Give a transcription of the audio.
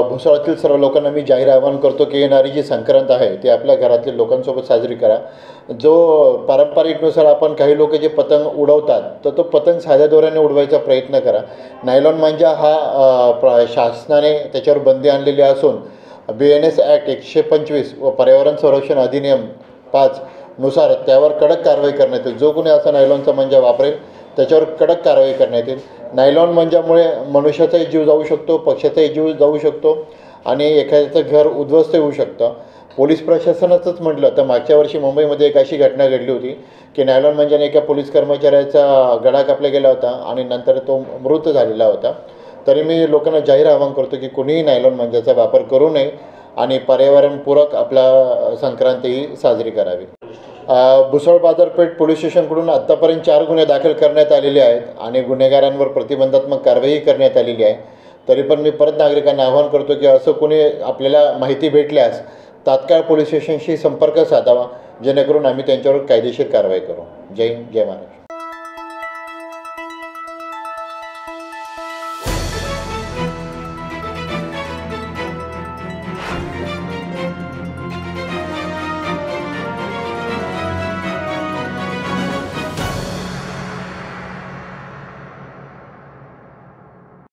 भुसावळातील सर्व लोकांना मी जाहीर आवाहन करतो की येणारी जी संक्रांत आहे ती आपल्या घरातील लोकांसोबत साजरी करा। जो पारंपरिकनुसार आपण काही लोक जे पतंग उडवतात तर तो पतंग साध्या दोऱ्याने उडवायचा प्रयत्न करा। नायलॉन मांजा हा शासनाने त्याच्यावर बंदी आणलेली असून BNS ॲक्ट 125 व पर्यावरण संरक्षण अधिनियम 5 नुसार त्यावर कडक कारवाई करण्यात येईल। जो कोणी असा नायलॉनचा मांजा वापरेल त्याच्यावर कडक कारवाई करण्यात येईल। नायलॉन मांजामुळे मनुष्याचाही जीव जाऊ शकतो, पक्ष्याचाही जीव जाऊ शकतो आणि एखाद्याचं घर उद्ध्वस्त होऊ शकतं। पोलीस प्रशासनाचंच म्हटलं तर मागच्या वर्षी मुंबईमध्ये एक अशी घटना घडली होती की नायलॉन मांजाने एका पोलीस कर्मचाऱ्याचा गळा कापला गेला होता आणि नंतर तो मृत झालेला होता। तरी मी लोकांना जाहीर आवाहन करतो की कोणीही नायलॉन मांजाचा वापर करू नये आणि पर्यावरणपूरक आपला संक्रांती साजरी करावी। भुसावळ बाजारपेठ पोलीस स्टेशनकडून आत्तापर्यंत 4 गुन्हे दाखल करण्यात आलेले आहेत आणि गुन्हेगारांवर प्रतिबंधात्मक कारवाई करण्यात आलेली आहे। तरी पण मी परत नागरिकांना आवाहन करतो की असं कोणी आपल्याला माहिती भेटल्यास तात्काळ पोलीस स्टेशनशी संपर्क साधावा, जेणेकरून आम्ही त्यांच्यावर कायदेशीर कारवाई करू। जय हिंद, जय महाराष्ट्र।